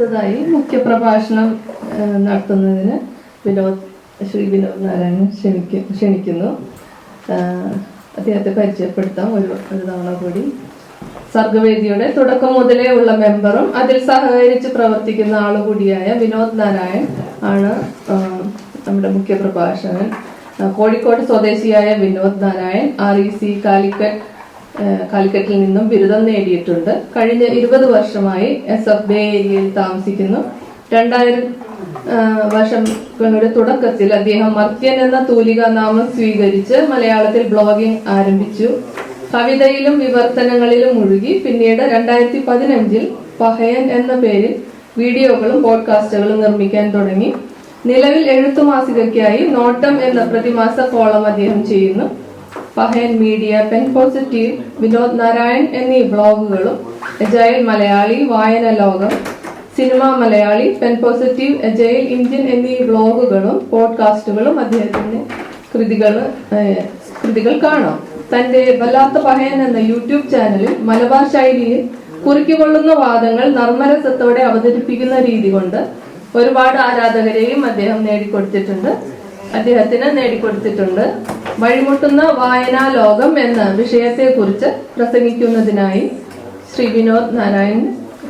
അടുത്തതായി മുഖ്യപ്രഭാഷണം നടത്തുന്നതിന് ശ്രീ വിനോദ് നാരായണൻ ക്ഷണിക്കുന്നു. അദ്ദേഹത്തെ പരിചയപ്പെടുത്താം ഒരു തവണ കൂടി. സർഗവേദിയുടെ തുടക്കം മുതലേ ഉള്ള മെമ്പറും അതിൽ സഹകരിച്ച് പ്രവർത്തിക്കുന്ന ആളുകൂടിയായ വിനോദ് നാരായൺ ആണ് നമ്മുടെ മുഖ്യപ്രഭാഷകൻ. കോഴിക്കോട് സ്വദേശിയായ വിനോദ് നാരായൺ REC കാലിക്കറ്റിൽ നിന്നും ബിരുദം നേടിയിട്ടുണ്ട്. കഴിഞ്ഞ 20 വർഷമായി SF ബേ ഏരിയയിൽ താമസിക്കുന്നു. 2000 വർഷങ്ങളുടെ തുടക്കത്തിൽ അദ്ദേഹം മർത്യൻ എന്ന തൂലികാ നാമം സ്വീകരിച്ച് മലയാളത്തിൽ ബ്ലോഗിംഗ് ആരംഭിച്ചു. കവിതയിലും വിവർത്തനങ്ങളിലും മുഴുകി. പിന്നീട് 2015 പഹയൻ എന്ന പേരിൽ വീഡിയോകളും പോഡ്കാസ്റ്റുകളും നിർമ്മിക്കാൻ തുടങ്ങി. നിലവിൽ എഴുത്തു മാസികയ്ക്കായി നോട്ടം എന്ന പ്രതിമാസ കോളം അദ്ദേഹം ചെയ്യുന്നു. പഹയൻ media, pen positive, Vinod Narayan എന്നീ ബ്ലോഗുകളും, എജൈൽ മലയാളി, വായന ലോകം, cinema Malayali, pen positive, agile Indian എന്നീ ബ്ലോഗുകളും പോഡ്കാസ്റ്റുകളും അദ്ദേഹത്തിന്റെ കൃതികൾ കാണാം. തന്റെ വല്ലാത്ത പഹയൻ എന്ന യൂട്യൂബ് ചാനലിൽ മലബാർ ശൈലിയിൽ കുറിക്കൊള്ളുന്ന വാദങ്ങൾ നർമ്മരസത്തോടെ അവതരിപ്പിക്കുന്ന രീതി കൊണ്ട് ഒരുപാട് ആരാധകരെയും അദ്ദേഹം നേടിക്കൊടുത്തിട്ടുണ്ട്. വഴിമുട്ടുന്ന വായനാ ലോകം എന്ന വിഷയത്തെ കുറിച്ച് പ്രസംഗിക്കുന്നതിനായി ശ്രീ വിനോദ് നാരായൺ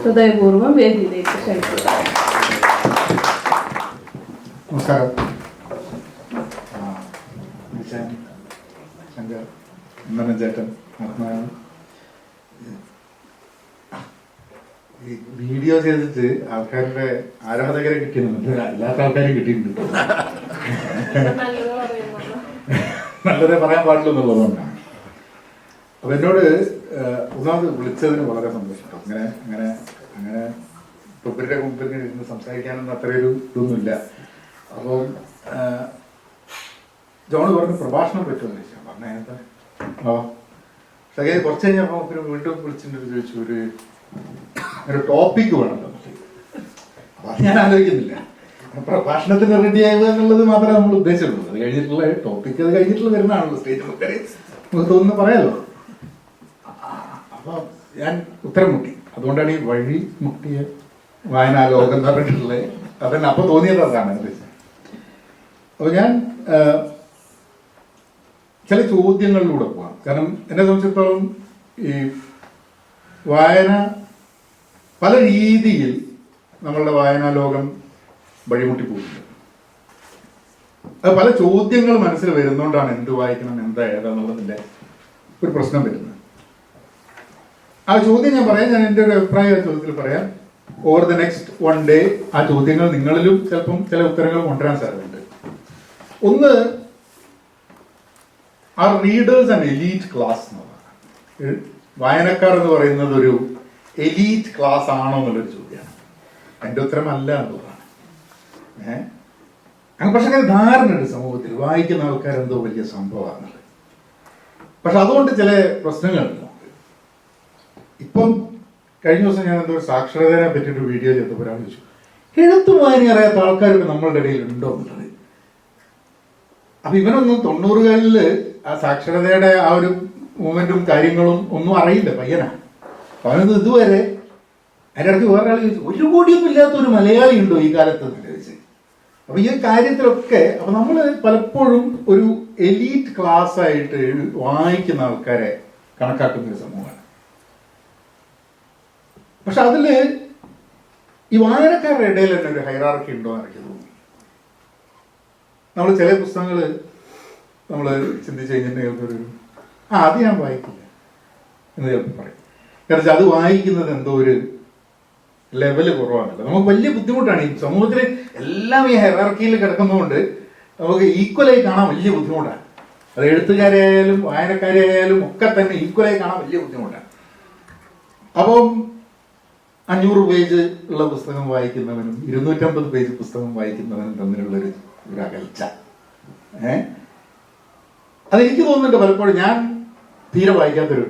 ഹൃദയപൂർവ്വം വേദിയിലേക്ക് ക്ഷണിക്കുക. നമസ്കാരം. ചേട്ടൻ വീഡിയോ ചെയ്തിട്ട് ആൾക്കാരുടെ ആരാധകരെ കിട്ടിയെന്നുണ്ട്, അല്ലാത്ത ആൾക്കാരെ കിട്ടിയിട്ടുണ്ട്. നല്ലതേ പറയാൻ പാടില്ല എന്നുള്ളതുകൊണ്ടാണ്. അപ്പൊ എന്നോട് ഒന്നാമത് വിളിച്ചതിന് വളരെ സന്തോഷം. അങ്ങനെ തൊപ്പരുടെ മുമ്പിൽ ഇരുന്ന് സംസാരിക്കാനൊന്നും അത്രയൊരു ഇതൊന്നുമില്ല. അപ്പം ജോണ് പറഞ്ഞു പ്രഭാഷണം പറ്റുമെന്ന് ചോദിച്ചാൽ പറഞ്ഞ എന്താ പക്ഷേ കുറച്ച് കഴിഞ്ഞപ്പോൾ വീണ്ടും വിളിച്ചിട്ട് ചോദിച്ചു ഒരു ടോപ്പിക്ക് വേണമല്ലോ. അപ്പൊ അത് ഞാൻ ആലോചിക്കുന്നില്ല. പ്രഭാഷണത്തിന് റെഡി ആവുക എന്നുള്ളത് മാത്രമേ നമ്മൾ ഉദ്ദേശിച്ചുള്ളൂ. അത് കഴിഞ്ഞിട്ടുള്ള ടോപ്പിക്ക് അത് കഴിഞ്ഞിട്ടുള്ള വരുന്നതാണല്ലോ. സ്റ്റേജ് നമുക്ക് തോന്നുന്നു പറയാലോ. അപ്പൊ ഞാൻ ഉത്തരം മുട്ടി. അതുകൊണ്ടാണ് ഈ വഴി മുട്ടിയ വായനാ ലോകം എന്ന് പറഞ്ഞിട്ടുള്ളത്. അതന്നെ അപ്പൊ തോന്നിയത് അതാണ്. അപ്പൊ ഞാൻ ചില ചോദ്യങ്ങളിലൂടെ പോവാം. കാരണം എന്നെ സംബന്ധിച്ചിടത്തോളം ഈ വായന പല രീതിയിൽ നമ്മളുടെ വായനാ ലോകം വഴിമുട്ടി പോകുന്നത്. അത് പല ചോദ്യങ്ങൾ മനസ്സിൽ വരുന്നോണ്ടാണ് എന്ത് വായിക്കണം, എന്താ ഏതാന്നുള്ളതിന്റെ ഒരു പ്രശ്നം വരുന്നത്. ആ ചോദ്യം ഞാൻ എൻ്റെ ഒരു അഭിപ്രായം ആ ചോദ്യത്തിൽ പറയാം. ഓവർ ദ നെക്സ്റ്റ് 1 ഡേ ആ ചോദ്യങ്ങൾ നിങ്ങളിലും ചിലപ്പം ചില ഉത്തരങ്ങൾ കൊണ്ടുവരാൻ സാധ്യതയുണ്ട്. ഒന്ന്, are readers and elite class എന്നുള്ളതാണ്. വായനക്കാർ എന്ന് പറയുന്നത് ഒരു എലീറ്റ് ക്ലാസ് ആണോ എന്നുള്ളൊരു ചോദ്യമാണ്. എൻ്റെ ഉത്തരം അല്ല എന്നുള്ളതാണ്. പക്ഷെ അങ്ങനെ ധാരണയുണ്ട് സമൂഹത്തിൽ, വായിക്കുന്ന ആൾക്കാർ എന്തോ വലിയ സംഭവമാണെന്നുള്ളത്. പക്ഷെ അതുകൊണ്ട് ചില പ്രശ്നങ്ങളുണ്ട്. ഇപ്പം കഴിഞ്ഞ ദിവസം ഞാൻ എന്തോ സാക്ഷരതയെ പറ്റിയിട്ട് വീഡിയോ ചെയ്തപ്പോൾ ഒരാൾ ചോദിച്ചു, എഴുത്തും വായന അറിയാത്ത ആൾക്കാരൊക്കെ നമ്മളുടെ ഇടയിൽ ഉണ്ടോ എന്നുള്ളത്. അപ്പൊ ഇവനൊന്നും 90കളിൽ ആ സാക്ഷരതയുടെ ആ ഒരു മൂവ്മെന്റും കാര്യങ്ങളും ഒന്നും അറിയില്ല, പയ്യനാ. അവനൊന്നും ഇതുവരെ അതിൻ്റെ ഇടയ്ക്ക് വേറൊരാൾ ചോദിച്ചു, 1 കോടിയൊന്നും ഇല്ലാത്ത ഒരു മലയാളി ഉണ്ടോ ഈ കാലത്ത് എന്ന് ചോദിച്ചു. അപ്പൊ ഈ കാര്യത്തിലൊക്കെ അപ്പൊ നമ്മൾ പലപ്പോഴും ഒരു എലീറ്റ് ക്ലാസ് ആയിട്ട് വായിക്കുന്ന ആൾക്കാരെ കണക്കാക്കുന്ന ഒരു സമൂഹമാണ്. പക്ഷെ അതില് ഈ വായനക്കാരുടെ ഇടയിൽ തന്നെ ഒരു ഹൈറാർക്കി ഉണ്ടോ എന്ന് എനിക്ക് തോന്നി. നമ്മൾ ചില പുസ്തകങ്ങൾ നമ്മൾ ചിന്തിച്ച് കഴിഞ്ഞിട്ടുണ്ടെങ്കിൽ അത് ഞാൻ വായിക്കില്ല എന്ന് ചിലപ്പോൾ പറയും. കാരണം അത് വായിക്കുന്നത് എന്തോ ഒരു ലെവല് കുറവാണല്ലോ. നമുക്ക് വലിയ ബുദ്ധിമുട്ടാണ്. ഈ സമൂഹത്തിൽ എല്ലാം ഈ ഹൈറാർക്കിയിൽ കിടക്കുന്നതുകൊണ്ട് നമുക്ക് ഈക്വലായി കാണാൻ വലിയ ബുദ്ധിമുട്ടാണ്. അത് എഴുത്തുകാരായാലും വായനക്കാരായാലും ഒക്കെ തന്നെ ഈക്വലായി കാണാൻ വലിയ ബുദ്ധിമുട്ടാണ്. അപ്പം 500 പേജ് ഉള്ള പുസ്തകം വായിക്കുന്നവനും 250 പേജ് പുസ്തകം വായിക്കുന്നവനും തമ്മിലുള്ളൊരു അകൽച്ച. അതെനിക്ക് തോന്നുന്നുണ്ട് പലപ്പോഴും. ഞാൻ തീരെ വായിക്കാത്തൊരു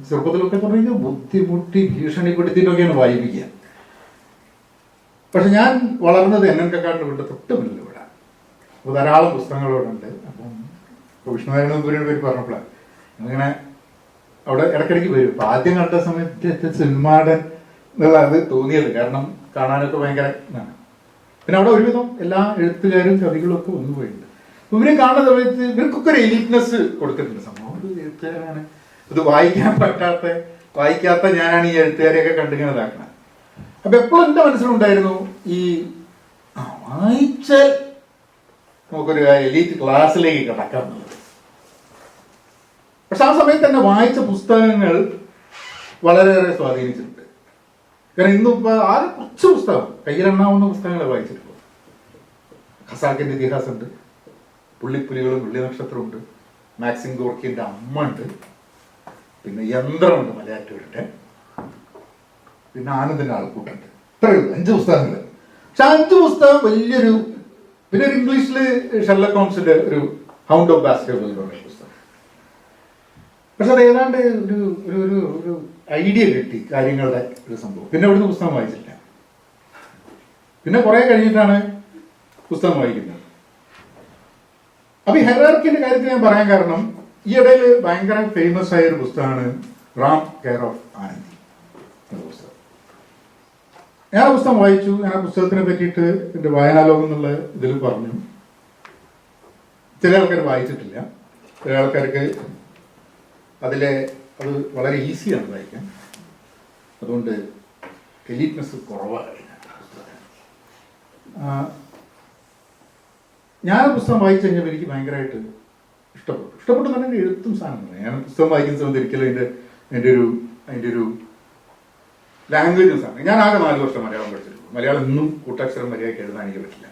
ചെറുപ്പത്തിലൊക്കെ പറഞ്ഞു ബുദ്ധിമുട്ടി ഭീഷണിപ്പെടുത്തിയിട്ടൊക്കെയാണ് വായിപ്പിക്കുക. പക്ഷെ ഞാൻ വളർന്നത് എന്നൊക്കെക്കാണ്ട് വീട്ടിൽ തൊട്ടുമില്ല ഇവിടെ. അപ്പോൾ ധാരാളം പുസ്തകങ്ങളോടുണ്ട്. അപ്പം ഇപ്പോൾ വിഷ്ണുനാരായണ നമ്പൂരിയുടെ പേര് പറഞ്ഞപ്പോഴാണ് അങ്ങനെ അവിടെ ഇടയ്ക്കിടയ്ക്ക് വരും. അപ്പം ആദ്യം കണ്ട സമയത്ത് സിനിമാടൻ എന്നുള്ള അത് തോന്നിയത്. കാരണം കാണാനൊക്കെ ഭയങ്കര ഇതാണ്. പിന്നെ അവിടെ ഒരുവിധം എല്ലാ എഴുത്തുകാരും കവികളും ഒക്കെ വന്നു പോയിട്ടുണ്ട്. ഇവരെ കാണുന്ന സമയത്ത് ഇവർക്കൊക്കെ ഒരു എലീറ്റ്നെസ് കൊടുത്തിട്ടുണ്ട്. സംഭവം ഒരു എഴുത്തുകാരാണ്, ഇത് വായിക്കാത്ത ഞാനാണ് ഈ എഴുത്തുകാരെയൊക്കെ കണ്ടിങ്ങനെ ഇതാക്കണം. അപ്പൊ എപ്പോഴും എന്റെ മനസ്സിലുണ്ടായിരുന്നു ഈ വായിച്ചാൽ നമുക്കൊരു എലീറ്റ് ക്ലാസ്സിലേക്ക് കടക്കാം എന്നുള്ളത്. പക്ഷെ ആ സമയത്ത് തന്നെ വായിച്ച പുസ്തകങ്ങൾ വളരെയേറെ സ്വാധീനിച്ചിട്ടുണ്ട്. കാരണം ഇന്നിപ്പോ ആകെ കുറച്ച് പുസ്തകം, കയ്യിലെണ്ണാവുന്ന പുസ്തകങ്ങളെ വായിച്ചിട്ടുള്ളൂ. ഖസാക്കിന്റെ ഇതിഹാസമുണ്ട്, പുള്ളിപ്പുലികളും പുള്ളി നക്ഷത്രമുണ്ട്, മാക്സിം ഗോർക്കിന്റെ അമ്മ ഉണ്ട്, പിന്നെ യന്ത്രമുണ്ട് മലയാറ്റൂരിന്റെ, പിന്നെ ആനന്ദിന്റെ ആൾക്കൂട്ടുണ്ട്. ഇത്രയേ ഉള്ളൂ, 5 പുസ്തകങ്ങൾ. പക്ഷെ 5 പുസ്തകം വലിയൊരു, പിന്നെ ഒരു ഇംഗ്ലീഷില് ഷെർലക് ഹോംസിന്റെ ഒരു ഹൗണ്ട് ഓഫ് ബാസ്കറ്റ്ബോൾ എന്ന് പറയുന്ന പുസ്തകം. പക്ഷെ അത് ഏതാണ്ട് ഒരു ഐഡിയ കിട്ടി കാര്യങ്ങളുടെ ഒരു സംഭവം. പിന്നെ അവിടുന്ന് പുസ്തകം വായിച്ചില്ല. പിന്നെ കുറെ കഴിഞ്ഞിട്ടാണ് പുസ്തകം വായിക്കുന്നത്. അപ്പൊ ഈ ഹൈറാർക്കിന്റെ കാര്യത്തിൽ ഞാൻ പറയാൻ കാരണം, ഈ ഇടയിൽ ഭയങ്കര ഫേമസ് ആയ ഒരു പുസ്തകമാണ് റാം കെയർ ഓഫ് ആനന്ദി എന്ന പുസ്തകം. ഞാൻ ആ പുസ്തകം വായിച്ചു. ഞാൻ ആ പുസ്തകത്തിനെ പറ്റിയിട്ട് എന്റെ വായനാലോകം എന്നുള്ള ഇതിൽ പറഞ്ഞു. ചില ആൾക്കാർ വായിച്ചിട്ടില്ല, ചില ആൾക്കാർക്ക് അത് വളരെ ഈസിയാണ് വായിക്കാൻ, അതുകൊണ്ട് എലീറ്റ്നെസ് കുറവാണ്. ഞാൻ പുസ്തകം വായിച്ചു കഴിഞ്ഞപ്പോൾ എനിക്ക് ഭയങ്കരമായിട്ട് ഇഷ്ടപ്പെട്ടു തന്നെ എൻ്റെ എഴുത്തും സാധനമാണ്. ഞാൻ പുസ്തകം വായിക്കുന്ന സമയത്ത് ഒരിക്കലും അതിൻ്റെ ഒരു ലാംഗ്വേജും സാധനം. ഞാൻ ആകെ 4 വർഷം മലയാളം പഠിച്ചിട്ടുള്ളൂ. മലയാളം ഇന്നും കൂട്ടക്ഷരം മര്യാദയ്ക്ക് എഴുതാൻ എനിക്ക് പറ്റില്ല.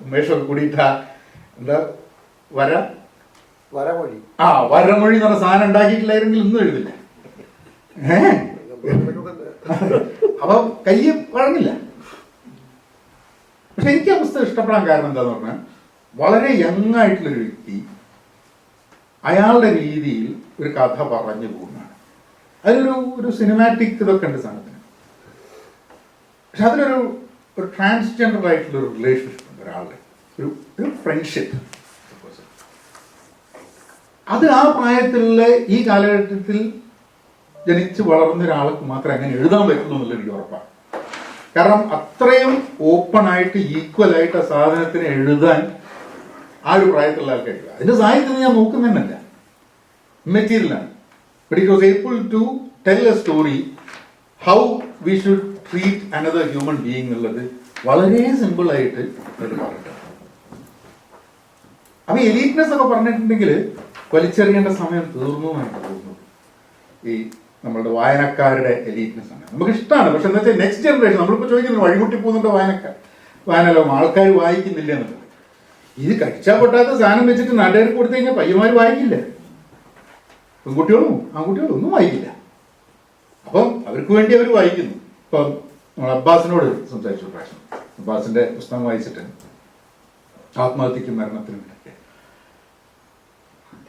ഉമേഷൊക്കെ കൂടിയിട്ട് എന്താ വരമൊഴി എന്ന് പറഞ്ഞ സാധനം ഉണ്ടാക്കിയിട്ടില്ലായിരുന്നെങ്കിൽ ഇന്നും എഴുതില്ല. അപ്പൊ കൈ വഴങ്ങില്ല. പക്ഷെ എനിക്ക് ആ പുസ്തകം ഇഷ്ടപ്പെടാൻ കാരണം എന്താന്ന് പറഞ്ഞാൽ, വളരെ യങ് ആയിട്ടുള്ളൊരു വ്യക്തി അയാളുടെ രീതിയിൽ ഒരു കഥ പറഞ്ഞു പോകുന്നതാണ്. അതിലൊരു സിനിമാറ്റിക് ഇതൊക്കെ ഉണ്ട് സാധനത്തിന്. പക്ഷെ അതിലൊരു ട്രാൻസ്ജെൻഡർ ആയിട്ടുള്ള ഒരു റിലേഷൻഷിപ്പ് ഉണ്ട് ഒരാളുടെ, ഒരു ഫ്രണ്ട്ഷിപ്പ്. അത് ആ പ്രായത്തിലുള്ള ഈ കാലഘട്ടത്തിൽ ജനിച്ച് വളർന്ന ഒരാൾക്ക് മാത്രമേ അങ്ങനെ എഴുതാൻ പറ്റുള്ളൂ എന്നുള്ളത് എനിക്ക് ഉറപ്പാണ്. കാരണം അത്രയും ഓപ്പൺ ആയിട്ട് ഈക്വൽ ആയിട്ട് ആ സാധനത്തിന് എഴുതാൻ ആ ഒരു പ്രായത്തിലുള്ള ആൾക്ക് എഴുതുക. അതിന്റെ സാഹിത്യം ഞാൻ നോക്കുന്നതല്ല, മെറ്റീരിയലാണ്. But it was able to tell a story how we should treat another human being എന്നുള്ളത് വളരെ സിമ്പിൾ ആയിട്ട് പറഞ്ഞിട്ടുണ്ട്. അപ്പൊ എലീറ്റ്നെസ് ഒക്കെ പറഞ്ഞിട്ടുണ്ടെങ്കിൽ വലിച്ചെറിയേണ്ട സമയം തീർന്നു എന്നാണ് തോന്നുന്നത്. ഈ നമ്മളുടെ വായനക്കാരുടെ എലീറ്റ്നെസ് ആണ് നമുക്ക് ഇഷ്ടമാണ്. പക്ഷെ എന്താ വെച്ചാൽ നെക്സ്റ്റ് ജനറേഷൻ, നമ്മളിപ്പോൾ ചോദിക്കുന്നത് വഴിമുട്ടി പോകുന്നുണ്ട് വായനലോകം, ആൾക്കാർ വായിക്കുന്നില്ല എന്നുള്ളത്. ഇത് കഴിച്ചാൽ പൊട്ടാത്ത സാധനം വെച്ചിട്ട് നാട്ടുകാർക്ക് കൊടുത്തു കഴിഞ്ഞാൽ പയ്യന്മാർ വായിക്കില്ല, പെൺകുട്ടികളും ആൺകുട്ടികളും ഒന്നും വായിക്കില്ല. അപ്പം അവർക്ക് വേണ്ടി അവർ വായിക്കുന്നു. ഇപ്പം നമ്മൾ അബ്ബാസിനോട് സംസാരിച്ചു പ്രാവശ്യം. അബ്ബാസിന്റെ പുസ്തകം വായിച്ചിട്ട് ആത്മഹത്യക്കും മരണത്തിനും ഇടയ്ക്ക്.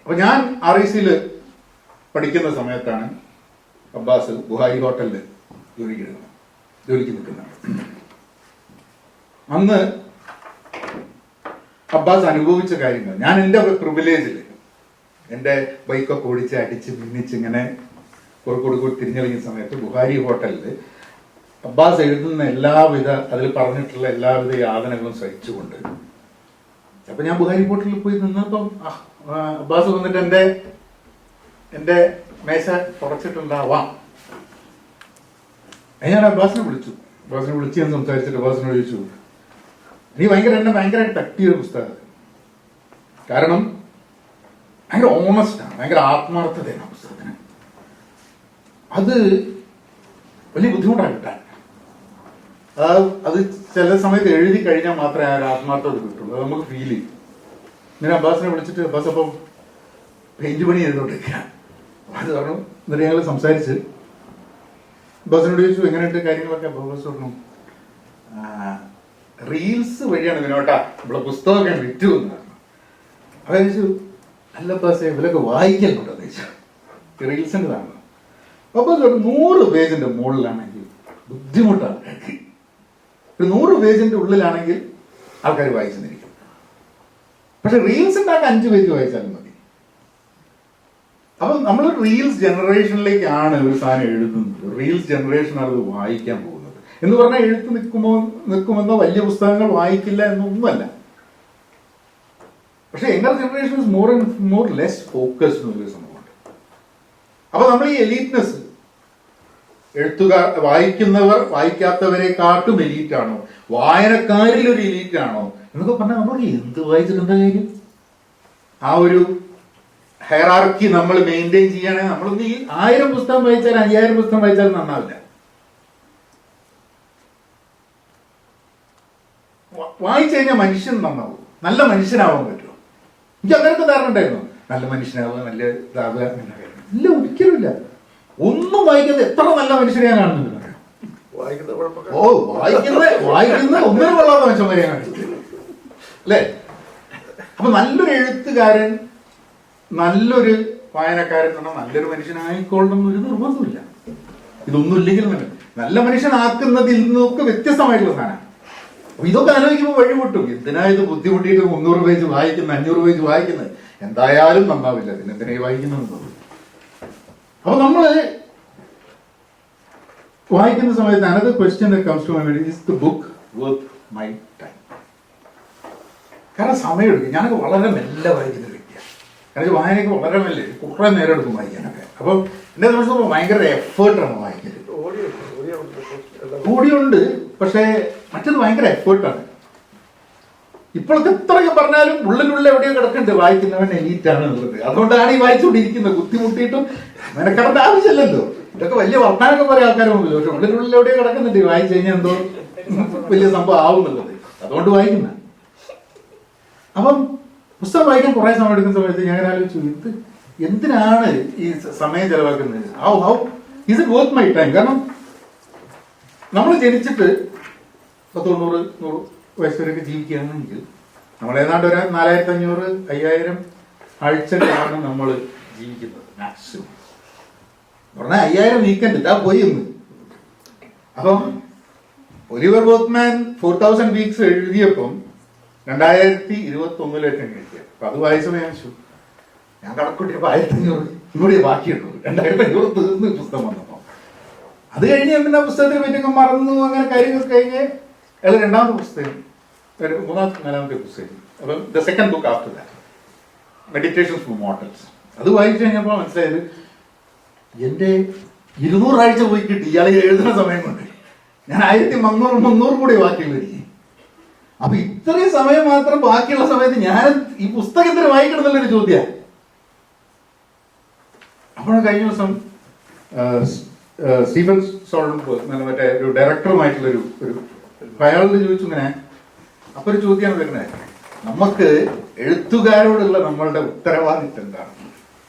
അപ്പൊ ഞാൻ RIC പഠിക്കുന്ന സമയത്താണ് അബ്ബാസ് ബുഹാരി ഹോട്ടലിൽ ജോലിക്ക് നിൽക്കുന്നത്. അന്ന് അബ്ബാസ് അനുഭവിച്ച കാര്യങ്ങൾ ഞാൻ എൻ്റെ പ്രിവിലേജിൽ എൻ്റെ ബൈക്കൊക്കെ ഓടിച്ച് അടിച്ച് ഭിന്നിച്ച് ഇങ്ങനെ കോഴിക്കോട് തിരിഞ്ഞളിഞ്ഞ സമയത്ത് ബുഹാരി ഹോട്ടലിൽ അബ്ബാസ് എഴുതുന്ന എല്ലാവിധ, അതിൽ പറഞ്ഞിട്ടുള്ള എല്ലാവിധ യാതനകളും സഹിച്ചുകൊണ്ട്, അപ്പൊ ഞാൻ ബുഹാരി ഹോട്ടലിൽ പോയി നിന്നപ്പം അബ്ബാസ് വന്നിട്ട് എൻ്റെ മേശ കുറച്ചിട്ടുണ്ടാവാം. ഞാൻ അബ്ബാസിനെ വിളിച്ച് ഞാൻ സംസാരിച്ചിട്ട് അബ്ബാസിനോട് ചോദിച്ചു, നീ എന്നെ ഭയങ്കരമായിട്ട് തട്ടിയൊരു പുസ്തകം. കാരണം ഭയങ്കര ഓണസ്റ്റാണ്, ഭയങ്കര ആത്മാർത്ഥതയാണ് ആ പുസ്തകത്തിന്. അത് വലിയ ബുദ്ധിമുട്ടാണ് കിട്ടാൻ. അത് ചില സമയത്ത് എഴുതി കഴിഞ്ഞാൽ മാത്രമേ ആ ഒരു ആത്മാർത്ഥത കിട്ടുള്ളൂ, അത് നമുക്ക് ഫീൽ ചെയ്യും. ഞാൻ അബ്ബാസിനെ വിളിച്ചിട്ട്, അബ്ബാസ് അപ്പം പെയിന്റ് പണി ചെയ്തോണ്ടിരിക്കുക. അത് പറഞ്ഞു. എന്നിട്ട് ഞങ്ങൾ സംസാരിച്ച് അബ്ബാസിനോട് ചോദിച്ചു എങ്ങനെയുണ്ട് കാര്യങ്ങളൊക്കെ. അബ്ബാസ് പറഞ്ഞു, റീൽസ് വഴിയാണ് വിനോട്ടാ ഇവിടെ പുസ്തകമൊക്കെ വിറ്റു എന്ന് പറഞ്ഞു. അപ്പൊ ചോദിച്ചു, അല്ല അബ്ബാസെ ഇവരൊക്കെ വായിക്കലുണ്ടോ എന്ന് ചോദിച്ചു. റീൽസിൻ്റെ താണോ? അബ്ബാസ് 100 പേജിന്റെ മുകളിലാണെങ്കിൽ ബുദ്ധിമുട്ടാണ്. ഒരു 100 പേജിന്റെ ഉള്ളിലാണെങ്കിൽ ആൾക്കാർ വായിച്ചെന്നിരിക്കും. പക്ഷെ റീൽസ് ഉണ്ടാക്കാൻ 5 പേജ് വായിച്ചാലും മതി. അപ്പം നമ്മൾ റീൽസ് ജനറേഷനിലേക്കാണ് ഒരു സാധനം എഴുതുന്നത്. റീൽസ് ജനറേഷനാണ് അത് വായിക്കാൻ പോകുന്നത്. എന്ന് പറഞ്ഞാൽ എഴുത്ത് നിൽക്കുമെന്നോ വലിയ പുസ്തകങ്ങൾ വായിക്കില്ല എന്നൊന്നുമല്ല. പക്ഷെ younger generation is more and more less focused എന്നൊരു സംഭവമുണ്ട്. അപ്പൊ നമ്മൾ ഈ എലീറ്റ്നെസ്, എഴുത്തുകാർ വായിക്കുന്നവർ വായിക്കാത്തവരെക്കാട്ടും എലീറ്റാണോ, വായനക്കാരിൽ ഒരു എലീറ്റാണോ എന്നൊക്കെ പറഞ്ഞാൽ നമ്മൾ എന്ത് വായിച്ചിട്ടുണ്ട കാര്യം? ആ ഒരു ഹെയറാർക്കി നമ്മൾ മെയിൻറ്റെയിൻ ചെയ്യുകയാണെങ്കിൽ നമ്മളൊന്ന് ഈ 1000 പുസ്തകം വായിച്ചാൽ 5000 പുസ്തകം വായിച്ചാൽ നന്നാവില്ല. വായിച്ചു കഴിഞ്ഞാൽ മനുഷ്യൻ നന്നാവും, നല്ല മനുഷ്യനാവാൻ പറ്റുമോ? എനിക്ക് അങ്ങനത്തെ ധാരണ ഉണ്ടായിരുന്നു, നല്ല മനുഷ്യനാവുക, നല്ല ഇതാവുക, ഇല്ല, ഒരിക്കലുമില്ല. ഒന്നും വായിക്കുന്നത് എത്ര നല്ല മനുഷ്യരെ ഞാൻ കാണുന്നുണ്ട്. വായിക്കുന്ന ഒന്നിനും കൊള്ളാത്ത മനുഷ്യന്മാരെ ഞാൻ കാണിച്ചിട്ടില്ല അല്ലേ? അപ്പൊ നല്ലൊരു എഴുത്തുകാരൻ, നല്ലൊരു വായനക്കാരൻ എന്ന് പറഞ്ഞാൽ നല്ലൊരു മനുഷ്യനായിക്കൊള്ളണം എന്നൊരു നിർബന്ധമില്ല. ഇതൊന്നും ഇല്ലെങ്കിൽ നല്ല മനുഷ്യനാക്കുന്നതിൽ നിന്നൊക്കെ വ്യത്യസ്തമായിട്ടുള്ള സാധനം. അപ്പൊ ഇതൊക്കെ ആലോചിക്കുമ്പോൾ വഴിമുട്ടും. എന്തിനാ ഇത് ബുദ്ധിമുട്ടിയിട്ട് 300 പേജ് വായിക്കുന്നത്, 500 പേജ് വായിക്കുന്നത്? എന്തായാലും നന്നാവില്ല, പിന്നെ എന്തിനാ വായിക്കുന്നത്? അപ്പൊ നമ്മള് വായിക്കുന്ന സമയത്ത് another question that comes to my mind is the book worth my time? കാരണം സമയം എടുക്കും. ഞാനൊക്കെ വളരെ മെല്ലെ വായിക്കുന്ന ഒരു വ്യക്തിയാണ്. കാരണം വായനയൊക്കെ വളരെ മെല്ലെ, കുറെ നേരം എടുക്കും വായിക്കാനൊക്കെ. അപ്പൊ എന്നെ സംബന്ധിച്ചപ്പോൾ ഭയങ്കര എഫേർട്ടാണ് വായിക്കല്. കൂടിയുണ്ട്, പക്ഷേ മറ്റത് ഭയങ്കര എഫേർട്ടാണ്. ഇപ്പോഴത്തെ എത്രയൊക്കെ പറഞ്ഞാലും ഉള്ളിലുള്ള എവിടെയോ കിടക്കുന്നുണ്ട് വായിക്കുന്നവൻ എലീറ്റാണ് എന്നുള്ളത്. അതുകൊണ്ടാണ് ഈ വായിച്ചുകൊണ്ടിരിക്കുന്നത്. ബുദ്ധിമുട്ടിയിട്ടും മെനക്കെടേണ്ട ആവശ്യമില്ലല്ലോ. ഇതൊക്കെ വലിയ വർത്താനൊക്കെ പറയാൻ ആൾക്കാരൊന്നുമില്ല, പക്ഷെ ഉള്ളിലുള്ള എവിടെയോ കിടക്കുന്നുണ്ട് വായിച്ചു കഴിഞ്ഞാൽ എന്തോ വലിയ സംഭവം ആവുന്നുള്ളത്. അതുകൊണ്ട് വായിക്കുന്ന. അപ്പം പുസ്തകം വായിക്കാൻ കുറെ സമയം എടുക്കുന്ന സമയത്ത് ഞാൻ ആലോചിച്ചു, ഇത് എന്തിനാണ് ഈ സമയം ചെലവാക്കുന്നത്? How is it worth my time? കാരണം നമ്മൾ ജനിച്ചിട്ട് 90-100 വയസ്സ് വരെയൊക്കെ ജീവിക്കുകയാണെങ്കിൽ നമ്മൾ ഏതാണ്ട് ഒരു 4500-5000 ആഴ്ചകളാണ് നമ്മൾ ജീവിക്കുന്നത് മാക്സിമം. പറഞ്ഞാൽ 5000 വീക്കെൻഡ് ഇതാ പോയി എന്ന്. അപ്പം ഒലിവർ ബോത്ത്മാൻ 4000 വീക്സ് എഴുതിയപ്പം 2021 എഴുതിയ. അപ്പൊ അത് വായിച്ച ഞാൻ കണക്കൂട്ടിയപ്പോ 1500 ഇങ്ങോട്ട് ബാക്കിയുള്ളൂ. 2500 തീർന്ന് പുസ്തകം വന്നപ്പോ. അത് കഴിഞ്ഞ് പിന്നെ പുസ്തകത്തിനെ പറ്റിയൊക്കെ മറന്നു, അങ്ങനെ കാര്യങ്ങളൊക്കെ കഴിഞ്ഞ് അയാൾ രണ്ടാമത്തെ പുസ്തകം, 3-4 പുസ്തകം, അപ്പം the second book after that, meditations for mortals. അത് വായിച്ചു കഴിഞ്ഞപ്പോൾ മനസ്സിലായത് എൻ്റെ 200 ആഴ്ച പോയി കിട്ടി ഇയാളെ എഴുതുന്ന സമയം കൊണ്ട്. ഞാൻ 1300 കൂടി ബാക്കിയുള്ളൂ. അപ്പൊ ഇത്രയും സമയം മാത്രം ബാക്കിയുള്ള സമയത്ത് ഞാൻ ഈ പുസ്തകത്തിന് വായിക്കണം എന്നുള്ളൊരു ചോദ്യം. അപ്പോഴാണ് കഴിഞ്ഞ ദിവസം സ്റ്റീഫൻ സോൾബർഗ് മറ്റേ ഒരു ഡയറക്ടറുമായിട്ടുള്ളൊരു അയാളോട് ചോദിച്ചു ഇങ്ങനെ. അപ്പൊ ഒരു ചോദ്യമാണ് വരുന്നത്, നമുക്ക് എഴുത്തുകാരോടുള്ള നമ്മളുടെ ഉത്തരവാദിത്വം എന്താണ്?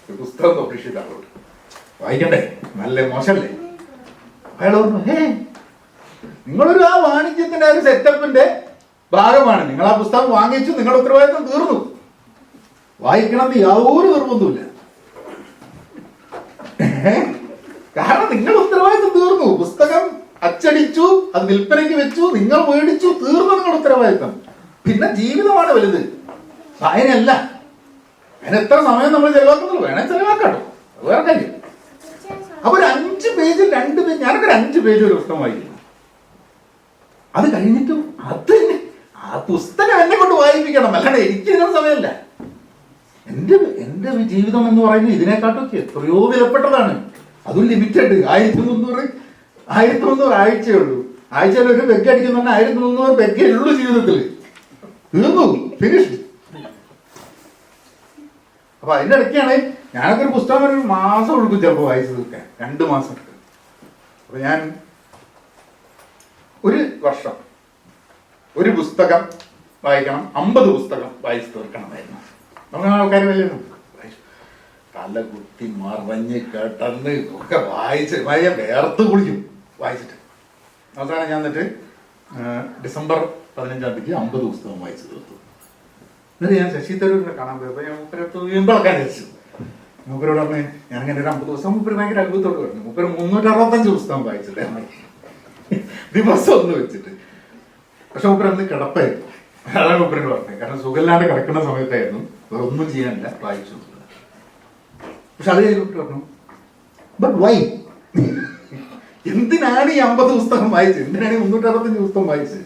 ഒരു പുസ്തകം പബ്ലിഷ് ചെയ്ത ആളോട് വായിക്കണ്ടേ? നല്ല മോശമല്ലേ? അയാൾ പറഞ്ഞു, നിങ്ങളൊരു ആ വാണിജ്യത്തിന്റെ ഒരു സെറ്റപ്പിന്റെ ഭാഗമാണ്. നിങ്ങൾ ആ പുസ്തകം വാങ്ങിച്ചു, നിങ്ങളുടെ ഉത്തരവാദിത്വം തീർന്നു. വായിക്കണമെന്ന് യാതൊരു നിർബന്ധമില്ല. കാരണം നിങ്ങൾ ഉത്തരവാദിത്വം തീർന്നു. പുസ്തകം അച്ചടിച്ചു, അത് വിൽപ്പനയ്ക്ക് വെച്ചു, നിങ്ങൾ മേടിച്ചു, തീർന്നു നിങ്ങളുടെ ഉത്തരവാദിത്വം. പിന്നെ ജീവിതമാണ് വലുത്, വായനയല്ല. അതിന് എത്ര സമയം നമ്മൾ ചെലവാക്കുന്നുള്ളൂ, വേണേ ചെലവാക്കാട്ടോ, വേറെ കാര്യം. അപ്പൊ ഒരു 5 പേജിൽ 2 പേജ്, ഞാനൊക്കെ ഒരു 5 പേജ് ഒരു പുസ്തകം വായിക്കുന്നു. അത് കഴിഞ്ഞിട്ടും അത് ആ പുസ്തകം എന്നെ കൊണ്ട് വായിപ്പിക്കണം, അല്ലാണ്ട് എനിക്ക് ഇതിനുള്ള സമയമല്ല. എന്റെ ജീവിതം എന്ന് പറയുന്നത് ഇതിനെക്കാട്ടൊക്കെ എത്രയോ വിലപ്പെട്ടതാണ്. അതും ലിമിറ്റഡ്. 1300 ആഴ്ചയേ ഉള്ളൂ. ആഴ്ചയിൽ ഒരു പെഗ് അടിക്കുന്ന 1300 പെഗ്ഗേ ഉള്ളൂ ജീവിതത്തിൽ. തീർന്നു, ഫിനിഷ്ഡ്. അപ്പൊ അതിന്റെ ഇടയ്ക്കാണ് ഞാനൊക്കെ ഒരു പുസ്തകം ഒരു മാസം എടുക്കും ചിലപ്പോൾ വായിച്ചു തീർക്കാൻ, 2 മാസം എടുക്കും. അപ്പൊ ഞാൻ ഒരു വർഷം ഒരു പുസ്തകം വായിക്കണം, 50 പുസ്തകം വായിച്ചു തീർക്കണമായിരുന്നു. അങ്ങനെ ആൾക്കാർ വലിയ തല കുത്തി മറഞ്ഞ് കേട്ടന്ന് ഒക്കെ വായിച്ച് വേർത്ത് കുളിക്കും വായിച്ചിട്ട്. അവസാനം ഞാൻ എന്നിട്ട് ഡിസംബർ 15-ാം തീയതി 50 പുസ്തകം വായിച്ചു തീർത്തു. എന്നിട്ട് ഞാൻ ശശി തരൂരിനെ കാണാൻ പോയപ്പോൾ ഞാൻ മൂപ്പരത്ത് വീമ്പിളക്കാൻ രസിച്ചു. മൂപ്പരോട് പറഞ്ഞ് ഞാനിങ്ങനെ ഒരു 50 ദിവസം മൂപ്പര് ഭയങ്കര അത്ഭുതത്തോട് പറഞ്ഞു. മൂപ്പര് 365 പുസ്തകം വായിച്ചിട്ട് ദിവസം ഒന്ന് വെച്ചിട്ട്. പക്ഷെ മൂപ്പര് അന്ന് കിടപ്പായിരുന്നു. അതാണ് മൂപ്പരോട് പറഞ്ഞത്. കാരണം സുഖമില്ലാണ്ട് കിടക്കുന്ന സമയത്തായിരുന്നു, വേറെ ഒന്നും ചെയ്യാനില്ല, വായിച്ചു. പക്ഷെ അത് കഴിഞ്ഞിട്ട് പറഞ്ഞു, ബട്ട് വൈ? എന്തിനാണ് ഈ 50 പുസ്തകം വായിച്ചത്? എന്തിനാണ് ഈ 365 പുസ്തകം വായിച്ചത്?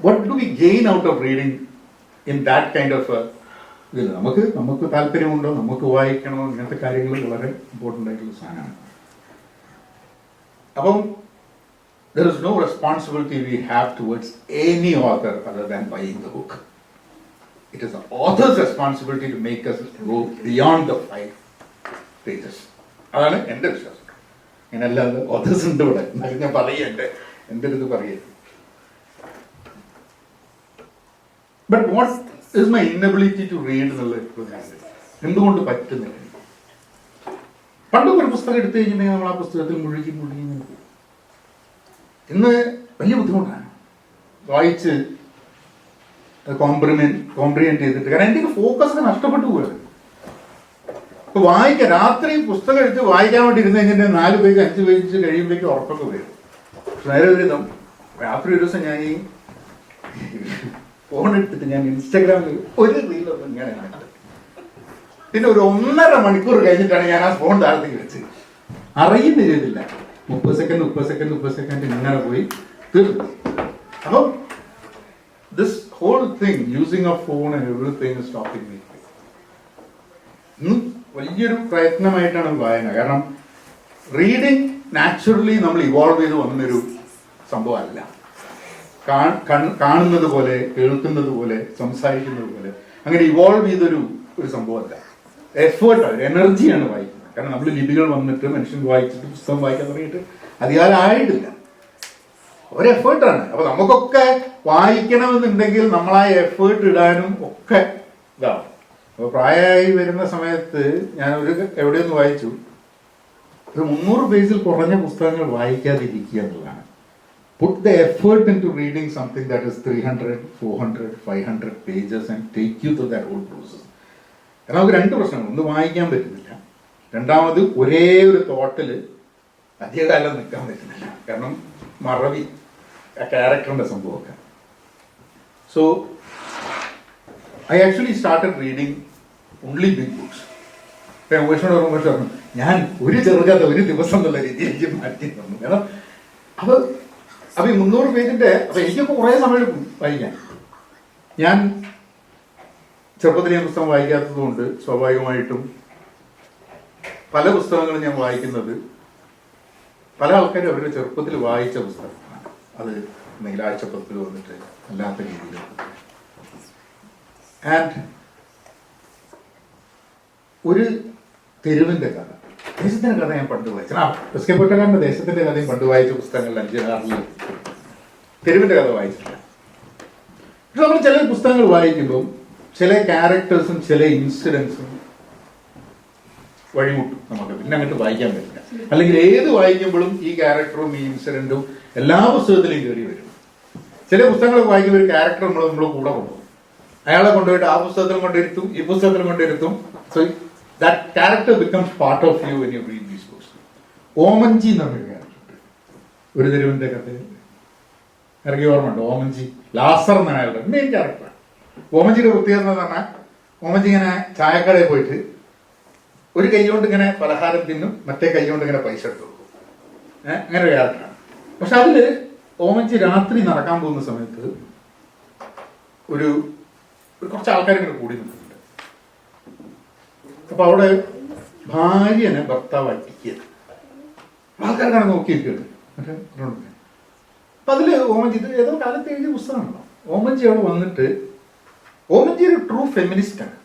what do we gain out of reading in that kind of ഇതില്ല. നമുക്ക് താല്പര്യമുണ്ടോ, നമുക്ക് വായിക്കണോ, ഇങ്ങനത്തെ കാര്യങ്ങൾ വളരെ ഇമ്പോർട്ടൻ്റ് ആയിട്ടുള്ള സാധനമാണ്. അപ്പം there is no responsibility we have towards any author other than buying the book. It is the author's responsibility to make us go beyond the 5 pages. അതാണ് എൻ്റെ വിശ്വാസം. ഇങ്ങനെയല്ലാതെ ഓതേഴ്സ് ഉണ്ട് ഇവിടെ, എന്നാലും ഞാൻ പറയട്ടെ, എൻ്റെ അടുത്ത് പറയരുത്. But what is my inability to read എന്നുള്ളത് എന്തുകൊണ്ട് പറ്റുന്നില്ല? പണ്ടൊക്കെ ഒരു പുസ്തകം എടുത്തു കഴിഞ്ഞിട്ടുണ്ടെങ്കിൽ നമ്മൾ ആ പുസ്തകത്തിൽ മുഴുകി പോകും. ഇന്ന് വലിയ ബുദ്ധിമുട്ടാണ് വായിച്ച് കോംപ്രിഹെൻഡ് ചെയ്തിട്ട്. കാരണം എൻ്റെ ഫോക്കസ് നഷ്ടപ്പെട്ടു പോയത്. ഇപ്പൊ വായിക്കാം, രാത്രി പുസ്തകം എടുത്ത് വായിക്കാൻ വേണ്ടി ഇരുന്ന് കഴിഞ്ഞിട്ട് 4 പേജ് 5 പേജ് കഴിയുമ്പോഴേക്കും ഉറപ്പൊക്കെ വരും. നേരെ ഒരു വിധം രാത്രി ഒരു ദിവസം ഞാൻ ഈ ഫോൺ എടുത്തിട്ട് ഞാൻ ഇൻസ്റ്റാഗ്രാമിൽ ഒരു റീലൊന്നും ഇങ്ങനെ കണ്ടത്. പിന്നെ ഒരു 1.5 മണിക്കൂർ കഴിഞ്ഞിട്ടാണ് ഞാൻ ആ ഫോൺ താഴത്തേക്ക് വെച്ചത്. അറിയുന്ന ചെയ്തില്ല. 30 സെക്കൻഡ് ഇങ്ങനെ പോയി തീർന്നു. അപ്പം this whole thing using a phone and everything is stopping me. ഇന്ന് വലിയൊരു പ്രയത്നമായിട്ടാണ് വായന. കാരണം റീഡിങ് നാച്ചുറലി നമ്മൾ ഇവോൾവ് ചെയ്ത് വന്നൊരു സംഭവമല്ല. കാണുന്നത് പോലെ, കേൾക്കുന്നത് പോലെ, സംസാരിക്കുന്നത് പോലെ അങ്ങനെ ഇവോൾവ് ചെയ്തൊരു സംഭവമല്ല. എഫേർട്ടാണ്, ഒരു എനർജിയാണ് വായിക്കുന്നത്. കാരണം നമ്മൾ ലിപികൾ വന്നിട്ട് മനുഷ്യൻ വായിച്ചിട്ട് പുസ്തകം വായിക്കാൻ തുടങ്ങിയിട്ട് അധികാരം ആയിട്ടില്ല. ഒരു എഫേർട്ടാണ്. അപ്പൊ നമുക്കൊക്കെ വായിക്കണമെന്നുണ്ടെങ്കിൽ നമ്മൾ ആ എഫേർട്ട് ഇടാനും ഒക്കെ ഇതാവും. അപ്പൊ പ്രായമായി വരുന്ന സമയത്ത് ഞാൻ എവിടെയൊന്ന് വായിച്ചു, ഒരു 300 പേജിൽ കുറഞ്ഞ പുസ്തകങ്ങൾ വായിക്കാതിരിക്കുക എന്നുള്ളതാണ്. Put the effort into reading something that is 300, 400, 500 pages and take you through that whole process. കാരണം നമുക്ക് 2 പ്രശ്നങ്ങൾ. ഒന്ന്, വായിക്കാൻ പറ്റുന്നില്ല. രണ്ടാമത്, ഒരേ ഒരു തോട്ടില് അധികകാലം നിൽക്കാൻ പറ്റുന്നില്ല. കാരണം മറവി, ആ ക്യാരക്ടറിന്റെ സംഭവമൊക്കെ. So I actually started reading only big books. ഞാൻ ഒരു ചെറുകഥ ഒരു ദിവസം എന്നുള്ള രീതിയിലേക്ക് മാറ്റി തന്നു. കാരണം അപ്പൊ ഈ 300 പേജിന്റെ അപ്പൊ എനിക്കൊക്കെ കുറെ സമയം എടുക്കും വായിക്കാൻ. ഞാൻ ചെറുപ്പത്തിൽ ഞാൻ പുസ്തകം വായിക്കാത്തത് കൊണ്ട് സ്വാഭാവികമായിട്ടും പല പുസ്തകങ്ങളും ഞാൻ വായിക്കുന്നത് പല ആൾക്കാരും അവരുടെ ചെറുപ്പത്തിൽ വായിച്ച പുസ്തകങ്ങളാണ്. അത് നീലാഴ്ചപ്പത്തിൽ വന്നിട്ട് അല്ലാത്ത രീതിയിൽ. ആൻഡ് ഒരു തെരുവിന്റെ കഥ, ദേശത്തിന്റെ കഥ ഞാൻ പണ്ട് വായിച്ചു. എസ് കെ പൊറ്റക്കാരന്റെ ദേശത്തിന്റെ കഥയും പണ്ട് വായിച്ച പുസ്തകങ്ങളിൽ 5-6 തെരുവിന്റെ കഥ വായിച്ചിട്ടില്ല. പക്ഷെ നമ്മൾ ചില പുസ്തകങ്ങൾ വായിക്കുമ്പോൾ ചില ക്യാരക്ടേഴ്സും ചില ഇൻസിഡൻസും വഴിമുട്ടും. നമുക്ക് പിന്നെ അങ്ങോട്ട് വായിക്കാൻ പറ്റില്ല. അല്ലെങ്കിൽ ഏത് വായിക്കുമ്പോഴും ഈ ക്യാരക്ടറും ഈ ഇൻസിഡന്റും എല്ലാ പുസ്തകത്തിലും കയറി വരും. ചില പുസ്തകങ്ങളൊക്കെ വായിക്കുമ്പോൾ ഒരു ക്യാരക്ടർ നമ്മൾ കൂടെ കൊണ്ടുപോകും. അയാളെ കൊണ്ടുപോയിട്ട് ആ പുസ്തകത്തിലും കൊണ്ടിരുത്തും, ഈ പുസ്തകത്തിലും കൊണ്ടിരുത്തും. So that character becomes part of you when you read these books. ഓമൻജി എന്ന് പറഞ്ഞൊരു ക്യാരക്ടർ ഒരു തെരുവിന്റെ കഥയിൽ ഇറങ്ങി ഓർമ്മയുണ്ട്. ഓമൻജി, ലാസർ എന്ന അയാളുടെ മെയിൻ ക്യാരക്ടറാണ്. ഓമൻജിയുടെ പ്രത്യേകത എന്ന് പറഞ്ഞാൽ ഓമൻജി ഇങ്ങനെ ചായക്കടയിൽ പോയിട്ട് ഒരു കൈ കൊണ്ട് ഇങ്ങനെ പലഹാരം തിന്നും, മറ്റേ കൈ കൊണ്ട് ഇങ്ങനെ പൈസ എടുത്തു കൊടുക്കും. അങ്ങനെ ഒരു ക്യാരക്ടറാണ്. പക്ഷെ അതില് ഓമൻജി രാത്രി നടക്കാൻ പോകുന്ന സമയത്ത് ഒരു കുറച്ച് ആൾക്കാർ ഇങ്ങനെ കൂടി നിൽക്കുന്നുണ്ട്. അപ്പൊ അവിടെ ഭാര്യനെ ഭർത്താവ് അടിക്കുക, ആൾക്കാർക്കാണ് നോക്കിയിരിക്കുന്നത്. അപ്പൊ അതില് ഓമൻജി, ഇത് ഏതോ കാലത്ത് എഴുതിയ പുസ്തകമാണല്ലോ. ഓമൻജി അവിടെ വന്നിട്ട്, ഓമൻജി ഒരു ട്രൂ ഫെമിനിസ്റ്റാണ്.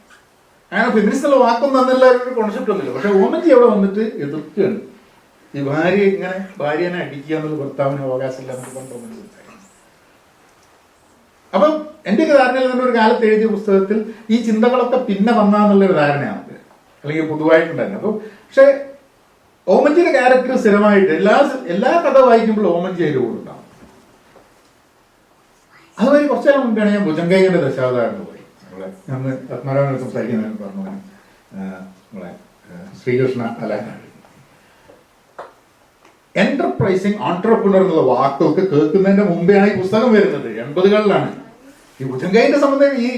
അങ്ങനെ ഫെമിനിസ്റ്റ് ഉള്ള വാക്കൊന്നും തന്നില്ല, ഒരു കോൺസെപ്റ്റ് ഒന്നുമില്ല. പക്ഷെ ഓമൻജി അവിടെ വന്നിട്ട് എതിർക്കുകയാണ്. ഈ ഭാര്യനെ അടിക്കുക എന്നുള്ള ഭർത്താവിന് അവകാശമില്ല എന്നൊക്കെ പറഞ്ഞിട്ട്. അപ്പം എന്റെ ധാരണയിൽ തന്നെ ഒരു കാലത്ത് എഴുതിയ പുസ്തകത്തിൽ ഈ ചിന്തകളൊക്കെ പിന്നെ വന്നാന്നുള്ളൊരു ധാരണയാണ്, അല്ലെങ്കിൽ പൊതുവായിട്ടുണ്ടായിരുന്നു. അപ്പൊ പക്ഷെ ഓമൻജിയുടെ ക്യാരക്ടർ സ്ഥിരമായിട്ട് എല്ലാ കഥ വായിക്കുമ്പോഴും ഓമൻജി അതിന്റെ കൂടെ ഉണ്ടാവും. അതുവരെ കുറച്ചു കാലം മുമ്പാണ് ഞാൻ ഭുജങ്കയ്യന്റെ ദശാവതാരം പോയി. നമ്മള് ആത്മാരാമൻ സംസാരിക്കുന്നതിന് പറഞ്ഞു നമ്മളെ ശ്രീകൃഷ്ണ അലാനാണ്. എന്റർപ്രൈസിങ് ഓൺട്രപ്രണർ എന്നുള്ള വാക്കൊക്കെ കേൾക്കുന്നതിന്റെ മുമ്പെയാണ് ഈ പുസ്തകം വരുന്നത്. 80കളിലാണ്. ഈ ഭുജങ്കയ്യന്റെ സംബന്ധം ഈ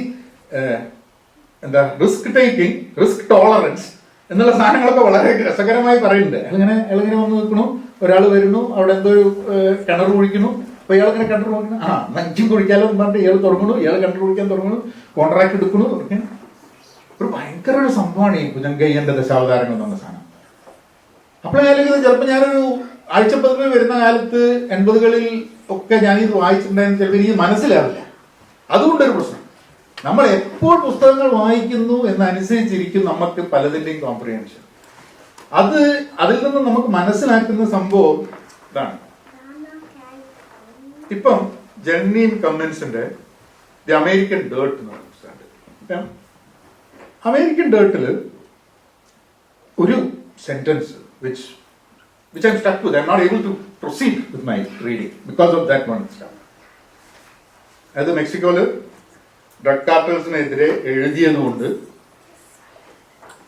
റിസ്ക് ടേക്കിംഗ്, റിസ്ക് ടോളറൻസ് എന്നുള്ള സാധനങ്ങളൊക്കെ വളരെ രസകരമായി പറയുന്നുണ്ട്. അയാളിങ്ങനെ വന്ന് നിൽക്കണു, ഒരാൾ വരുന്നു, അവിടെ എന്തോ ഒരു കിണർ കുഴിക്കുന്നു. അപ്പൊ ഇയാൾ ഇങ്ങനെ കിണർ കുഴിക്കുന്നു, എനിക്കും കുഴിക്കാലോ എന്ന് പറഞ്ഞിട്ട് ഇയാൾ തുടങ്ങണു, ഇയാൾ കിണർ കുഴിക്കാൻ തുടങ്ങണു, കോൺട്രാക്ട് എടുക്കണു. ഒരു ഭയങ്കര ഒരു സംഭവമാണ് ഈ ഭുജങ്കയ്യന്റെ ദശാവതാരങ്ങൾ എന്ന സാധനം. അപ്പോഴായാലും ചിലപ്പോൾ ഞാനൊരു ആഴ്ചപ്പതിപ്പിൽ വരുന്ന കാലത്ത് 80കളിൽ ഒക്കെ ഞാനിത് വായിച്ചിട്ടുണ്ടായിരുന്നു, ചിലപ്പോൾ എനിക്ക് മനസ്സിലാവില്ല. അതുകൊണ്ടൊരു പ്രശ്നം, നമ്മൾ എപ്പോൾ പുസ്തകങ്ങൾ വായിക്കുന്നു എന്നനുസരിച്ചിരിക്കും നമുക്ക് പലതിൻ്റെയും കോംപ്രിഹെൻഷൻ. അതിൽ നിന്ന് നമുക്ക് മനസ്സിലാക്കുന്ന സംഭവം ഇതാണ്. ഇപ്പം ജെന്നീൻ കമ്മിൻസിന്റെ ദി അമേരിക്കൻ ഡേർട്ട് എന്ന് പറഞ്ഞ പുസ്തകമുണ്ട്. അമേരിക്കൻ ഡേർട്ടിൽ ഒരു sentence which I'm stuck with. I'm not able to proceed with my reading because of that one stuff. അത് മെക്സിക്കോയില് ഡ്രഗ് കാർട്ടൽസിനെതിരെ എഴുതിയതുകൊണ്ട്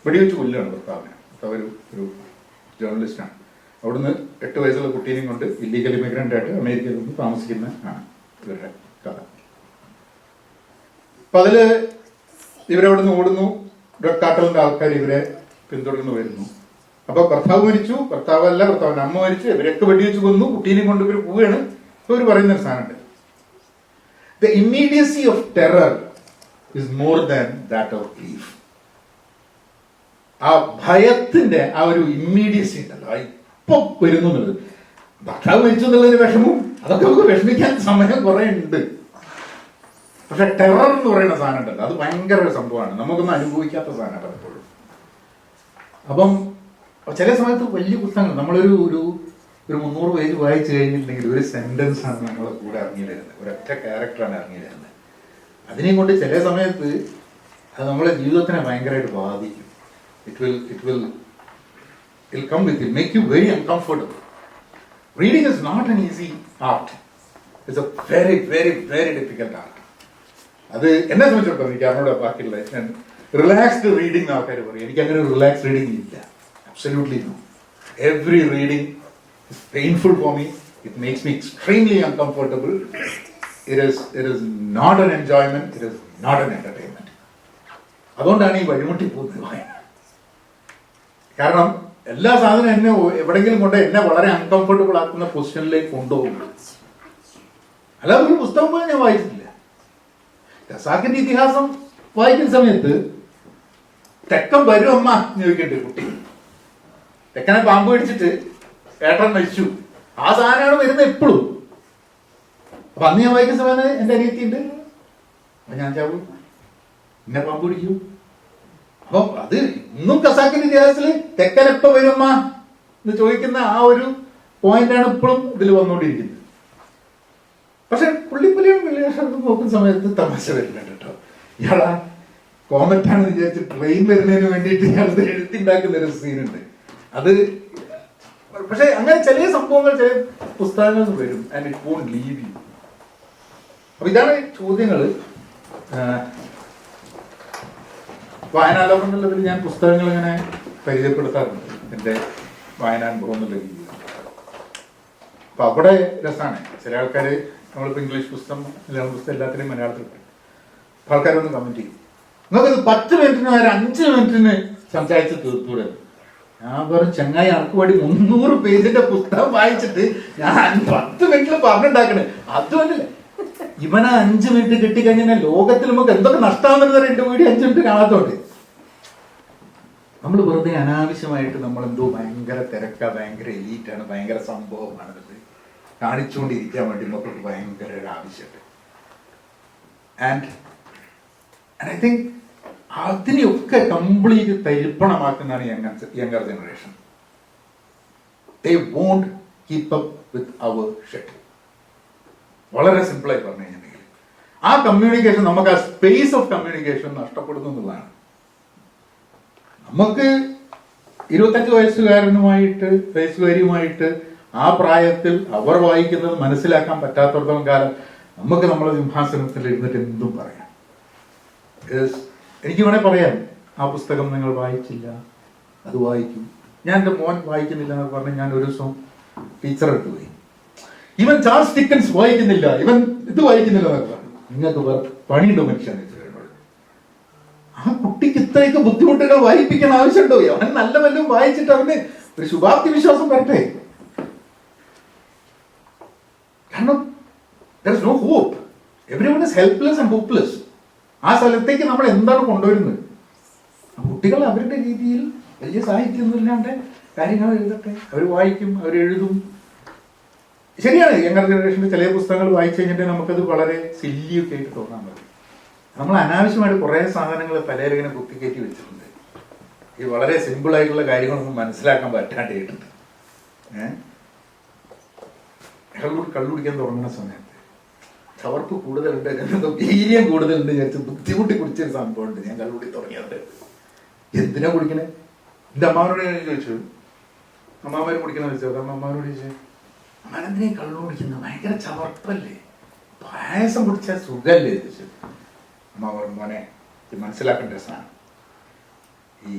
വെടിവെച്ച് കൊല്ലുകയാണ് ഭർത്താവിനെ. ഭർത്താവ് ഒരു ജേർണലിസ്റ്റാണ്. അവിടുന്ന് 8 വയസ്സുള്ള കുട്ടീനെയും കൊണ്ട് ഇല്ലീഗൽ ഇമിഗ്രന്റ് ആയിട്ട് അമേരിക്കയിൽ നിന്ന് താമസിക്കുന്ന ആണ് ഇവരുടെ കഥ. അപ്പൊ അതില് ഇവരവിടുന്ന് ഓടുന്നു, ഡ്രഗ് കാർട്ടലിന്റെ ആൾക്കാർ ഇവരെ പിന്തുടർന്ന് വരുന്നു. അപ്പൊ ഭർത്താവ് മരിച്ചു, ഭർത്താവിന്റെ അമ്മ മരിച്ചു, ഇവരൊക്കെ വെടിവെച്ച് കൊന്നു, കുട്ടീനെയും കൊണ്ട് ഇവർ പോവുകയാണ്. ഇപ്പൊ ഇവർ പറയുന്ന ഒരു സാധനമുണ്ട്, the immediacy of terror is more than that of grief. ആ ഭയത്തിന്റെ ആ ഒരു ഇമ്മീഡിയസി ഉണ്ടല്ലോ, ഇപ്പൊ വരുന്നു എന്നുള്ളത്. ഭർത്താവ് മരിച്ചു എന്നുള്ളൊരു വിഷമവും അതൊക്കെ നമുക്ക് വിഷമിക്കാൻ സമയം കുറെ ഉണ്ട്. പക്ഷെ ടെറർ എന്ന് പറയുന്ന സാധനം ഉണ്ടല്ലോ, അത് ഭയങ്കര ഒരു സംഭവമാണ്, നമുക്കൊന്നും അനുഭവിക്കാത്ത സാധനമാണ് പലപ്പോഴും. അപ്പം ചില സമയത്ത് വലിയ പുസ്തകങ്ങൾ നമ്മളൊരു 300 പേജ് വായിച്ചു കഴിഞ്ഞിട്ടുണ്ടെങ്കിൽ ഒരു സെന്റൻസ് ആണ് നമ്മളെ കൂടെ ഇറങ്ങി വരുന്നത്, ഒരൊറ്റ ക്യാരക്ടറാണ് ഇറങ്ങി വരുന്നത്. അതിനെയും കൊണ്ട് ചില സമയത്ത് അത് നമ്മളെ ജീവിതത്തിനെ ഭയങ്കരമായിട്ട് ബാധിക്കും. It will come with you, make you very uncomfortable. Reading is not an easy art. It's a very, very, very difficult art. അത് എന്നെ സംബന്ധിച്ചിടത്തോളം എനിക്ക് അറിഞ്ഞൂടെ ബാക്കിയുള്ള റിലാക്സ്ഡ് റീഡിംഗ് ആൾക്കാർ പറയും. എനിക്ക് അങ്ങനെ ഒരു റിലാക്സ് റീഡിംഗ് ഇല്ല. Absolutely no. Every reading is painful for me. It makes me extremely uncomfortable. It is not an enjoyment. It is not an entertainment. അതുകൊണ്ടാണ് ഈ വഴിമുട്ടി പോകുന്നത്. കാരണം എല്ലാ സാധനവും എന്നെ എവിടെങ്കിലും കൊണ്ട് എന്നെ വളരെ അൺകംഫർട്ടബിൾ ആക്കുന്ന പൊസിഷനിലേക്ക് കൊണ്ടുപോകും. അല്ലാതെ ഒരു പുസ്തകം പോലും ഞാൻ വായിച്ചിട്ടില്ല. ഖസാക്കിന്റെ ഇതിഹാസം വായിക്കുന്ന സമയത്ത് തെക്കം വരും അമ്മ എന്ന് ചോദിക്കണ്ടേ കുട്ടി. തെക്കനെ പാമ്പ് പിടിച്ചിട്ട് ഏട്ടൻ മരിച്ചു, ആ സാധനമാണ് വരുന്നത് എപ്പോഴും. അപ്പൊ അന്ന് ഞാൻ വായിക്കുന്ന സമയത്ത് എന്റെ അനിയത്തിയുണ്ട്, അപ്പൊ ഞാൻ ചാവൂ, എന്നെ പാമ്പ് പിടിക്കൂ. അപ്പൊ അത് ഇന്നും ഖസാക്കിന്റെ ഇതിഹാസത്തില് തെക്കൻ എപ്പോ വരുമ്മ എന്ന് ചോദിക്കുന്ന ആ ഒരു പോയിന്റാണ് ഇപ്പോഴും ഇതിൽ വന്നുകൊണ്ടിരിക്കുന്നത്. പക്ഷെ പുള്ളിപ്പുലിയും വെള്ളിയാഴ്ച നോക്കുന്ന സമയത്ത് തമാശ വരുന്നുണ്ട് കേട്ടോ. ഇയാളാ കോമറ്റാണെന്ന് വിചാരിച്ച് ട്രെയിൻ വരുന്നതിന് വേണ്ടിയിട്ട് ഇയാളത് എഴുത്തിണ്ടാക്കുന്ന ഒരു സീനുണ്ട്. അത് പക്ഷെ അങ്ങനെ ചില സംഭവങ്ങൾ ചില പുസ്തകങ്ങൾ വരും and it won't leave you. അപ്പൊ ഇതാണ് ചോദ്യങ്ങള്. വായനാലോകം എന്നുള്ളതിൽ ഞാൻ പുസ്തകങ്ങൾ ഇങ്ങനെ പരിചയപ്പെടുത്താറുണ്ട് എൻ്റെ വായനാനുഭവം എന്നുള്ള രീതിയിൽ. അപ്പൊ അവിടെ രസമാണ്. ചില ആൾക്കാര് നമ്മളിപ്പോ ഇംഗ്ലീഷ് പുസ്തകം മലയാളം പുസ്തകം എല്ലാത്തിനെയും മലയാളത്തിൽ അപ്പൊ ആൾക്കാരൊന്ന് കമന്റ് ചെയ്യും, നിങ്ങൾക്ക് 10 മിനിറ്റിന് 5 മിനിറ്റിന് സംസാരിച്ച് തീർത്തൂടെ. ഞാൻ പറഞ്ഞു, ചങ്ങായി അനക്ക് വേണ്ടി 300 പേജിന്റെ പുസ്തകം വായിച്ചിട്ട് ഞാൻ 10 മിനിറ്റിൽ പറഞ്ഞുണ്ടാക്കണേ. അതുമല്ലേ ഇവനെ 5 മിനിറ്റ് കിട്ടിക്കഴിഞ്ഞാൽ ലോകത്തിൽ നമുക്ക് എന്തൊക്കെ നഷ്ടമാകുന്നത് എന്റെ വീഡിയോ 5 മിനിറ്റ് കാണാത്തോണ്ട്. നമ്മൾ വെറുതെ അനാവശ്യമായിട്ട് നമ്മളെന്തോ ഭയങ്കര തിരക്ക, ഭയങ്കര എലീറ്റാണ്, ഭയങ്കര സംഭവമാണ് കാണിച്ചുകൊണ്ടിരിക്കാൻ വേണ്ടി നമുക്ക് ഭയങ്കര ഒരു ആവശ്യമുണ്ട്. ആൻഡ് ഐ തിങ്ക് അതിനെയൊക്കെ കംപ്ലീറ്റ് തരിപ്പണമാക്കുന്നതാണ് younger generation. They won't keep up with our shit. വളരെ സിമ്പിളായി പറഞ്ഞു കഴിഞ്ഞിട്ടുണ്ടെങ്കിൽ ആ കമ്മ്യൂണിക്കേഷൻ, നമുക്ക് ആ സ്പേസ് ഓഫ് കമ്മ്യൂണിക്കേഷൻ നഷ്ടപ്പെടുന്നു എന്നുള്ളതാണ്. നമുക്ക് 25 വയസ്സുകാരിയുമായിട്ട് ആ പ്രായത്തിൽ അവർ വായിക്കുന്നത് മനസ്സിലാക്കാൻ പറ്റാത്തടത്തോളം കാലം നമുക്ക് നമ്മളെ സിംഹാസനത്തിൽ ഇരുന്നിട്ട് എന്തും പറയാം. എനിക്ക് വേണേൽ പറയാം, ആ പുസ്തകം നിങ്ങൾ വായിച്ചില്ല, അത് വായിക്കും. ഞാൻ എൻ്റെ മോൻ വായിക്കുന്നില്ല എന്ന് പറഞ്ഞ് ഞാൻ ഒരു ദിവസം ടീച്ചർ എടുത്തു പോയി. ഇവൻ ചാൾസ് ഡിക്കൻസ് വായിക്കുന്നില്ല, ഇവൻ ഇത് വായിക്കുന്നില്ല എന്നൊക്കെ പറഞ്ഞു. നിങ്ങൾക്ക് പണിയുണ്ടോ മനുഷ്യൻ? ആ കുട്ടിക്ക് ഇത്രയൊക്കെ ബുദ്ധിമുട്ടുകൾ വായിപ്പിക്കാൻ ആവശ്യമുണ്ടോ? അവൻ നല്ല വല്ലതും വായിച്ചിട്ട് അവന് ഒരു ശുഭാപ്തി വിശ്വാസം വരട്ടെ. Children is helpless and hopeless. ആ സ്ഥലത്തേക്ക് നമ്മൾ എന്താണ് കൊണ്ടുവരുന്നത്? കുട്ടികൾ അവരുടെ രീതിയിൽ വലിയ സാഹിത്യമൊന്നും ഇല്ലാണ്ട് കാര്യങ്ങൾ എഴുതട്ടെ, അവർ വായിക്കും, അവരെഴുതും. ശരിയാണ്, യങ്ങർ ജനറേഷൻ്റെ ചില പുസ്തകങ്ങൾ വായിച്ചു കഴിഞ്ഞിട്ട് നമുക്കത് വളരെ സില്ലിയൊക്കെ ആയിട്ട് തോന്നാൻ മതി. നമ്മൾ അനാവശ്യമായിട്ട് കുറേ സാധനങ്ങൾ പലരിങ്ങനെ കുത്തിക്കയറ്റി വെച്ചിട്ടുണ്ട്. ഈ വളരെ സിമ്പിളായിട്ടുള്ള കാര്യങ്ങളൊന്നും മനസ്സിലാക്കാൻ പറ്റാണ്ടായിട്ടുണ്ട്. കള്ളുടിക്കാൻ തുടങ്ങുന്ന സമയത്ത് ചവർപ്പ് കൂടുതലുണ്ട്, വീര്യം കൂടുതലുണ്ട് വിചാരിച്ച് ബുദ്ധിമുട്ടി കുടിച്ചൊരു സംഭവമുണ്ട്. ഞാൻ കള്ളുടി തുടങ്ങിയത് എന്തിനാ കുടിക്കണേ? എൻ്റെ അമ്മാവനോട് ഞാൻ ചോദിച്ചു, അമ്മാവന്മാർ കുടിക്കുന്ന ചോദിച്ചത്, അമ്മാവനോട് ചോദിച്ചു, അമ്മാനെന്തിനാ കള്ളു കുടിക്കുന്നത്? ഭയങ്കര ചവർപ്പല്ലേ, പായസം കുടിച്ചാൽ സുഖല്ലേ ചോദിച്ചു. അമ്മ പറഞ്ഞു, മോനെ ഇത് മനസ്സിലാക്കേണ്ട രസമാണ്, ഈ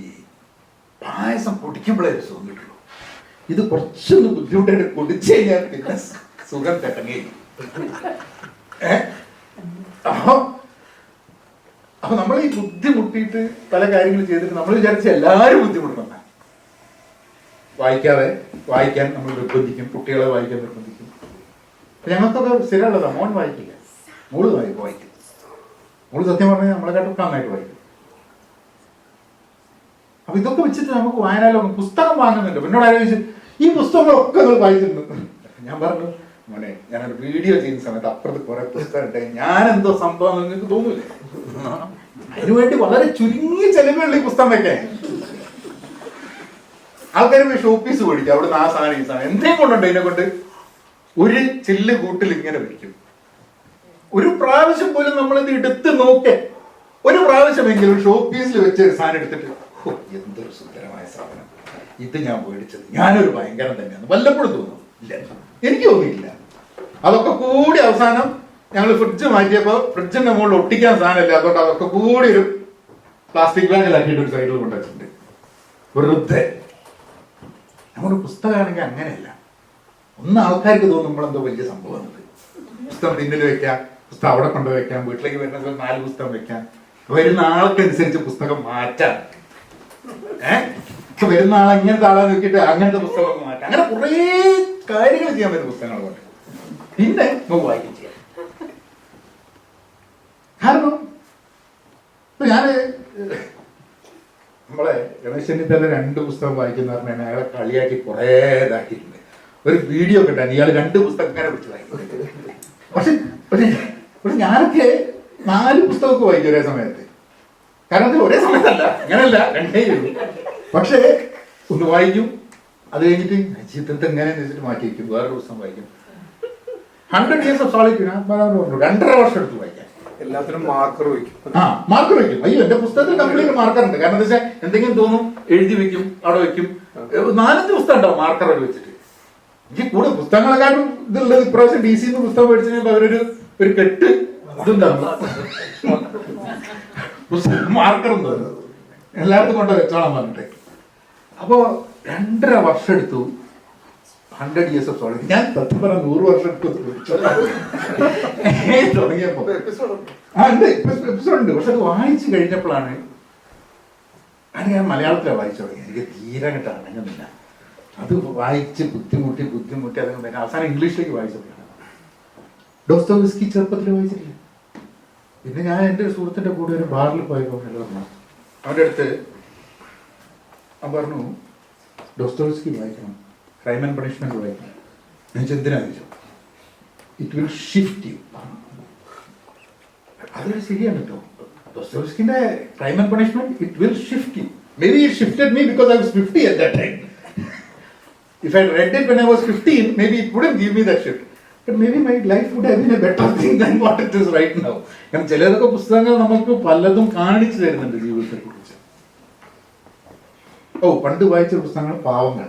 പായസം കുടിക്കുമ്പോഴേ ഒരു സുഖം കിട്ടുള്ളൂ, ഇത് കുറച്ചൊന്ന് ബുദ്ധിമുട്ടായിട്ട് കുടിച്ചു കഴിഞ്ഞാൽ പിന്നെ സുഖം തെട്ടങ്ങി. അപ്പൊ നമ്മൾ ഈ ബുദ്ധിമുട്ടിയിട്ട് പല കാര്യങ്ങൾ ചെയ്തിട്ട് നമ്മൾ വിചാരിച്ച എല്ലാവരും ബുദ്ധിമുട്ടണം. വായിക്കാൻ നമ്മൾ നിർബന്ധിക്കും, കുട്ടികളെ വായിക്കാൻ നിർബന്ധിക്കും. ഞങ്ങൾക്കൊക്കെ സ്ഥിരമുള്ളതാണ്, മോൻ വായിക്കില്ല, മോള് വായിക്കും. മോള് സത്യം പറഞ്ഞാൽ നമ്മളെക്കാട്ടൊക്കെ നന്നായിട്ട് വായിക്കും. അപ്പൊ ഇതൊക്കെ വെച്ചിട്ട് നമുക്ക് വായനയിലോ പുസ്തകം വാങ്ങുന്നുണ്ട്. എന്നോട് ആലോചിച്ചു, ഈ പുസ്തകങ്ങളൊക്കെ നിങ്ങൾ വായിച്ചിട്ടുണ്ട്. ഞാൻ പറഞ്ഞു, മോനെ ഞാനൊരു വീഡിയോ ചെയ്യുന്ന സമയത്ത് അപ്പുറത്ത് കുറെ പുസ്തകം ഉണ്ട്, ഞാൻ എന്തോ സംഭവം നിങ്ങൾക്ക് തോന്നൂലേ? അതിനുവേണ്ടി വളരെ ചുരുങ്ങിയ ചെലവുള്ള ഈ പുസ്തകം വെക്കാൻ ആൾക്കാർ പോയി ഷോപ്പീസ് മേടിക്കും, അവിടുന്ന് ആ സാധനം ഈ സാധനം എന്തേ കൊണ്ടുണ്ട്. ഇതിനെ കൊണ്ട് ഒരു ചില്ല് കൂട്ടിൽ ഇങ്ങനെ വെക്കും. ഒരു പ്രാവശ്യം പോലും നമ്മളിത് എടുത്ത് നോക്കേ, ഒരു പ്രാവശ്യമെങ്കിലും ഷോപ്പീസിൽ വെച്ച് ഒരു സാധനം എടുത്തിട്ട് എന്തൊരു സുന്ദരമായ സാധനം, ഇത് ഞാൻ മേടിച്ചത്, ഞാനൊരു ഭയങ്കരം തന്നെയാണ് വല്ലപ്പോഴും തോന്നും. ഇല്ല, എനിക്ക് തോന്നിയില്ല. അതൊക്കെ കൂടി അവസാനം ഞങ്ങൾ ഫ്രിഡ്ജ് മാറ്റിയപ്പോൾ ഫ്രിഡ്ജിന്റെ മുകളിൽ ഒട്ടിക്കാൻ സാധനമില്ല, അതുകൊണ്ട് അതൊക്കെ കൂടി ഒരു പ്ലാസ്റ്റിക് ബാഗിലാക്കിയിട്ട് ഒരു സൈഡിൽ കൊണ്ടുവച്ചിട്ടുണ്ട് വെറുതെ. നമ്മുടെ പുസ്തകമാണെങ്കിൽ അങ്ങനെയല്ല. ഒന്ന് ആൾക്കാർക്ക് തോന്നും നമ്മളെന്തോ വലിയ സംഭവം, പുസ്തകം പിന്നിൽ വെക്കാം, പുസ്തകം അവിടെ കൊണ്ട് വെക്കാം, വീട്ടിലേക്ക് വരുന്ന 4 പുസ്തകം വെക്കാം, വരുന്ന ആൾക്കനുസരിച്ച് പുസ്തകം മാറ്റാം. വരുന്ന ആൾ ഇങ്ങനത്തെ ആളെ നോക്കിയിട്ട് അങ്ങനത്തെ പുസ്തകമൊക്കെ മാറ്റാം. അങ്ങനെ കുറേ കാര്യങ്ങൾ ചെയ്യാൻ പറ്റുന്ന പുസ്തകങ്ങൾ കൊണ്ട് പിന്നെ നമുക്ക് വായിക്കും ചെയ്യാം. കാരണം ഇപ്പൊ ഞാന് നമ്മളെ രമേശ് ചെന്നിത്തല 2 പുസ്തകം വായിക്കുന്ന പറഞ്ഞാൽ അയാളെ കളിയാക്കി കുറേ ഇതാക്കിയിട്ടുണ്ട്. ഒരു വീഡിയോ ഒക്കെ ഉണ്ടായിരുന്നു, ഇയാൾ 2 പുസ്തകം ഇങ്ങനെ പിടിച്ച് വായിക്കും. പക്ഷെ ഞാനൊക്കെ 4 പുസ്തകമൊക്കെ വായിക്കും ഒരേ സമയത്ത്. കാരണം അത് ഒരേ സമയത്തല്ല, അങ്ങനെയല്ല, 2 ഉള്ളൂ. പക്ഷേ ഒന്ന് വായിക്കും, അത് കഴിഞ്ഞിട്ട് ജീവിതത്തെ എങ്ങനെ വെച്ചിട്ട് മാറ്റി വയ്ക്കും, വേറൊരു പുസ്തകം വായിക്കും. 100 Years of Solitude 2.5 വർഷം എടുത്ത് വായിക്കാൻ. എല്ലാത്തിനും മാർക്കർ വയ്ക്കും. മാർക്കർ വെക്കും. അയ്യോ, എന്റെ പുസ്തകത്തിൽ കംപ്ലീറ്റ് മാർക്കർ ഉണ്ട്. കാരണം എന്താ വെച്ചാൽ എന്തെങ്കിലും തോന്നും എഴുതി വെക്കും, അവിടെ വെക്കും. 4-5 പുസ്തകം ഉണ്ടാവും മാർക്കർ അവിടെ വെച്ചിട്ട്. എനിക്ക് കൂടുതൽ പുസ്തകങ്ങളെക്കാളും ഇതുള്ളത് ഇപ്രാവശ്യം DC പുസ്തകം മേടിച്ചു കഴിഞ്ഞാൽ അവരൊരു കെട്ട് ഇതുണ്ടാവും, പുസ്തകം മാർക്കറും തോന്നുന്നു എല്ലായിടത്തും കൊണ്ട് വെച്ചോളാൻ പറഞ്ഞിട്ട്. അപ്പോ 2.5 വർഷം എടുത്തു 100 Years of Solitude. ഞാൻ സത്യം പറഞ്ഞ 100 വർഷം എടുത്തു തുടങ്ങിയപ്പോ എപ്പിസോഡ് ഉണ്ട്. പക്ഷെ അത് വായിച്ചു കഴിഞ്ഞപ്പോഴാണ് ഞാൻ മലയാളത്തിലാണ് വായിച്ചു തുടങ്ങി. എനിക്ക് തീരെ അങ്ങോട്ട് അടങ്ങുന്നില്ല. അത് വായിച്ച് ബുദ്ധിമുട്ടി അത് അവസാനം ഇംഗ്ലീഷിലേക്ക് വായിച്ചു തുടങ്ങി. ഡോസ്റ്റോവസ്കി ചെറുപ്പത്തിൽ വായിച്ചിട്ടില്ല. പിന്നെ ഞാൻ എൻ്റെ ഒരു സുഹൃത്തിൻ്റെ കൂടെ ഒരു ബാറിൽ പോയപ്പോൾ പറഞ്ഞു, അവൻ്റെ അടുത്ത് അവൻ പറഞ്ഞു ഡോസ്റ്റോവസ്കി വായിക്കണം, ക്രൈം ആൻഡ് പണിഷ്മെന്റ് വായിക്കണം. ഞാൻ എന്തിനാന്ന് ചോദിച്ചു. It will shift you. അതൊരു ശരിയാണ് കേട്ടോ. ഡോസ്റ്റോവസ്കിന്റെ crime and punishment it will shift you. Maybe it shifted me because I was 50 at that time. If I read it when I was 15, maybe it wouldn't give me that shift. But maybe my life would have been a better thing than what it is right now. കാരണം ചിലതൊക്കെ പുസ്തകങ്ങൾ നമുക്ക് പലതും കാണിച്ചു തരുന്നുണ്ട് ജീവിതത്തെ കുറിച്ച്. പണ്ട് വായിച്ച പുസ്തകങ്ങൾ പാവങ്ങൾ.